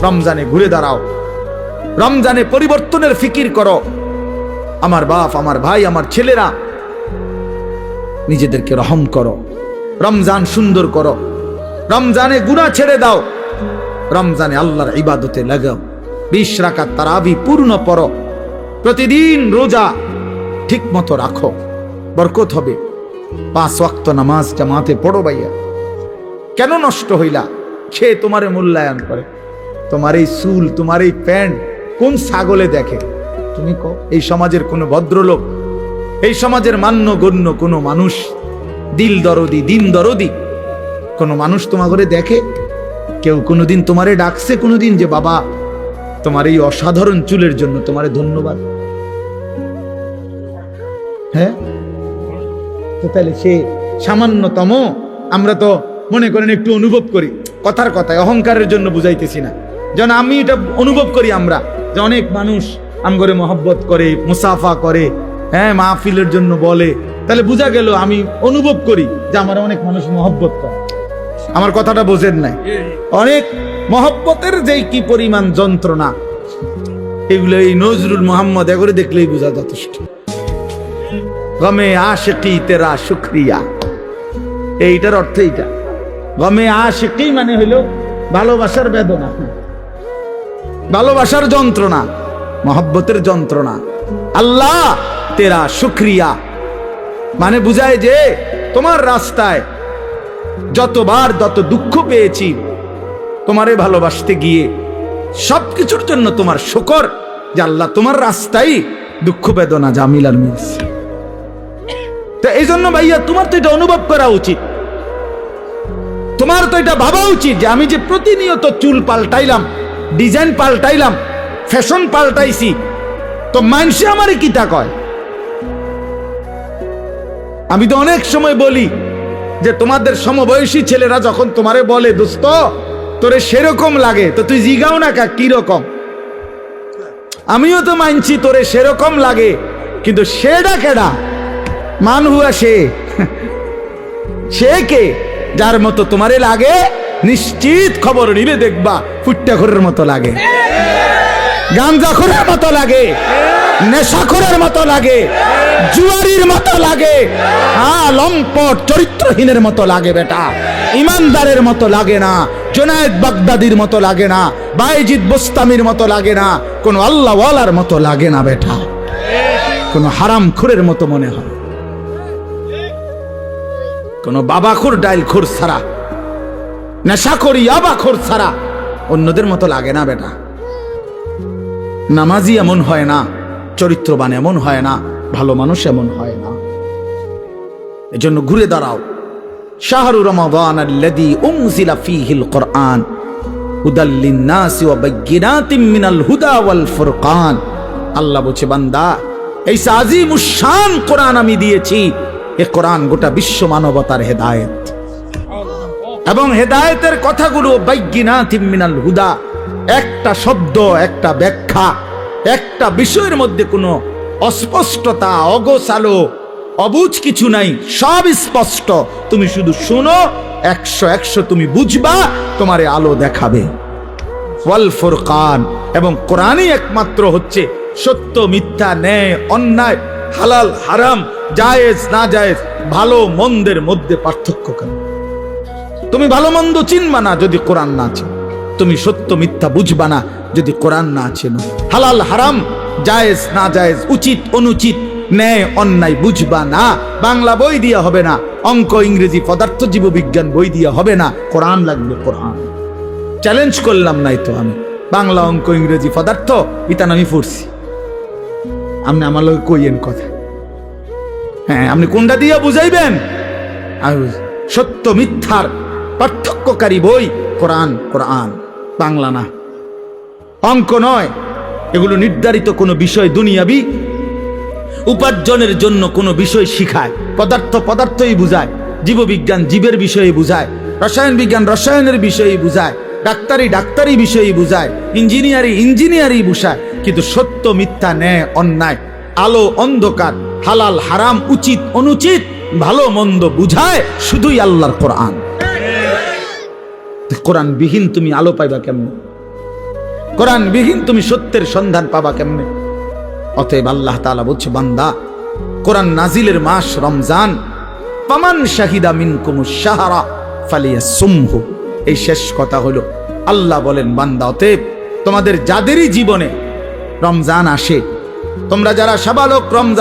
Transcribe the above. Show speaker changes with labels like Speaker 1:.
Speaker 1: রমজানে ঘুরে দাঁড়াও, রমজানে পরিবর্তনের ফিকির করো। আমার বাপ, আমার ভাই, আমার ছেলেরা, নিজেদেরকে রহম করো, রমজান সুন্দর করো, রমজানে গুনাহ ছেড়ে দাও, রমজানে আল্লাহর ইবাদতে লাগাও। 20 রাকাত তারাবি পূর্ণ পড়ো, প্রতিদিন রোজা ঠিক মতো রাখো, বরকত হবে। 5 ওয়াক্ত নামাজ জামাতে পড়ো ভাইয়া। কেন নষ্ট হইলা? সে তোমারে মূল্যায়ন করে। তোমার এই চুল, তোমার এই প্যান্ট কোন ছাগলে দেখে? তুমি কো এই সমাজের কোন ভদ্রলোক, এই সমাজের মান্যগণ্য কোন মানুষ, দিল দরদি, দিন দরদি কোন মানুষ তোমার ঘরে দেখে? কেউ কোনোদিন তোমারে ডাকছে কোনোদিন যে বাবা তোমার এই অসাধারণ চুলের জন্য তোমারে ধন্যবাদ? হ্যাঁ, তো তাহলে সে সামান্যতম, আমরা তো মনে করেন একটু অনুভব করি, কথার কথায় অহংকারের জন্য বুঝাইতেছি না, যেন আমি এটা অনুভব করি আমরা যে অনেক মানুষ আমগরে মহব্বত করে, মুসাফা করে, হ্যাঁ, মাহফিলের জন্য বলে, তাহলে বোঝা গেল আমি অনুভব করি যে আমার অনেক মানুষ মহব্বত করে। আমার কথাটা বোঝেন নাই? অনেক মহব্বতের যে কি পরিমাণ যন্ত্রণা, এগুলো এই নজরুল মোহাম্মদ এগুলো দেখলেই বোঝা যথেষ্ট। গমে আশিকি তেরা শুকরিয়া, এইটার অর্থ এইটা। গমে আশিকি মানে হইলো ভালোবাসার বেদনা, ভালোবাসার যন্ত্রণা, মহব্বতের যন্ত্রণা। আল্লাহ তেরা শুকরিয়া মানে বুঝায় যে তোমার রাস্তায় যতবার যত দুঃখ পেয়েছি, তোমারে ভালোবাসতে গিয়ে সবকিছুর জন্য তোমার শুকর যে আল্লাহ তোমার রাস্তায় দুঃখ বেদনা জামিলার মিলছে। তো এই জন্য ভাইয়া তোমার তো এটা অনুভব করা উচিত, তোমার তো এটা ভাবা উচিত যে আমি যে প্রতিনিয়ত চুল পাল্টাইলাম, ডিজাইন পাল্টাইলাম, ফ্যাশন পাল্টাইছি, তো মানুষে আমারে কিতা কয়? আমি তো অনেক সময় বলি যে তোমাদের সমবয়সী ছেলেরা যখন তোমারে বলে দোস্ত তোরে সেরকম লাগে, তো তুই জিগাও না কা কি রকম? আমিও তো মানছি তোরে সেরকম লাগে, কিন্তু সেটা কেডা? মান হুয়া সে, সে কে? যার মতো তোমারে লাগে নিশ্চিত খবর নিলে দেখবা ফুট্টাখোরের মতো লাগে, গাঞ্জাখোরের মতো লাগে, নেশাখোরের মতো লাগে, জুয়ারির মতো লাগে, লম্পট চরিত্রহীনের মতো লাগে বেটা, ইমানদারের মতো লাগে না, জুনায়েদ বাগদাদির মতো লাগে না, বাইজিদ বোস্তামির মতো লাগে না, কোন আল্লাহওয়ালার মতো লাগে না বেটা, কোন হারামখোরের মতো মনে হয়, কোন বাবাখোর ডাইলখোর ছাড়া, নেশাখোর ইয়াবাখোর ছাড়া অন্যদের মতো লাগে না বেটা। নামাজি এমন হয় না, চরিত্রবান এমন হয় না, ভালো মানুষ এমন হয় না। এজন্য ঘুরে দাঁড়াও। শাহরু রমাদান আল্লাযী উনজিলা ফীহিল কুরআন হুদাল লিন-নাসি ওয়া বায়্যিনাতিম মিনাল হুদা ওয়াল ফুরকান। আল্লাহ বলছে বান্দা এই আজিমুশ শান কোরআন আমি দিয়েছি, এই কোরআন গোটা বিশ্ব মানবতার হেদায়েত, এবং হেদায়েতের কথাগুলো বায়্যিনাতিম মিনাল হুদা, একটা শব্দ, একটা ব্যাখ্যা, একটা বিষয়ের মধ্যে কোনো অস্পষ্টতা, অগোছালো, অবুঝ কিছু নাই, সব স্পষ্ট। তুমি শুধু শোনো, 100 তুমি বুঝবা, তোমারে আলো দেখাবে। ওয়াল ফুরকান, এবং কোরআনই একমাত্র হচ্ছে সত্য মিথ্যা, ন্যায় অন্যায়, হালাল হারাম, জায়েজ না জায়েজ, ভালো মন্দের মধ্যে পার্থক্য কেন? তুমি ভালো মন্দ চিনবা না যদি কোরআন না চিনো, তুমি সত্য মিথ্যা বুঝবা না যদি কোরআন না চেনো, হালাল হারাম, জায়েজ না জায়েজ, উচিত অনুচিত, ন্যায় অন্যায় বুঝবা না। বাংলা বই দিয়া হবে না, অঙ্ক ইংরেজি পদার্থ জীববিজ্ঞান বই দিয়া হবে না, কোরআন লাগবে। কোরআন চ্যালেঞ্জ করলাম নাই তো আমি, বাংলা অঙ্ক ইংরেজি পদার্থ ইতান আমি পড়ছি, আপনি আমার লোক কইয়েন কথা, হ্যাঁ আপনি কোনটা দিয়া বুঝাইবেন? সত্য মিথ্যার পার্থক্যকারী বই কোরআন, কোরআন বাংলা না, অঙ্ক নয়। এগুলো নির্ধারিত কোনো বিষয়, দুনিয়াবি উপার্জনের জন্য কোনো বিষয় শিখায়। পদার্থ পদার্থই বুঝায়, জীববিজ্ঞান জীবের বিষয়ে বুঝায়, রসায়ন বিজ্ঞান রসায়নের বিষয়ে বুঝায়, ডাক্তারি ডাক্তারি বিষয়ে বুঝায়, ইঞ্জিনিয়ারি ইঞ্জিনিয়ারি বুঝায়। কিন্তু সত্য মিথ্যা, ন্যায় অন্যায়, আলো অন্ধকার, হালাল হারাম, উচিত অনুচিত, ভালো মন্দ বুঝায় শুধুই আল্লাহর কোরআন। কোরআন বিহীন তুমি আলো পাইবা কেমন? কোরআন বিহীন তুমি সত্যের সন্ধান পাবা কেমনে? অতএব আল্লাহ তাআলা বলছে, বান্দা, কোরআন নাজিলের মাস রমজান, ফামান শাহিদা মিনকুমুশ শাহরা ফালিয়াসুমহু। এই শেষ কথা হলো, আল্লাহ বলেন, বান্দা, অতএব তোমাদের যাদেরই জীবনে রমজান আসে, তোমরা যারা সাবালক রমজান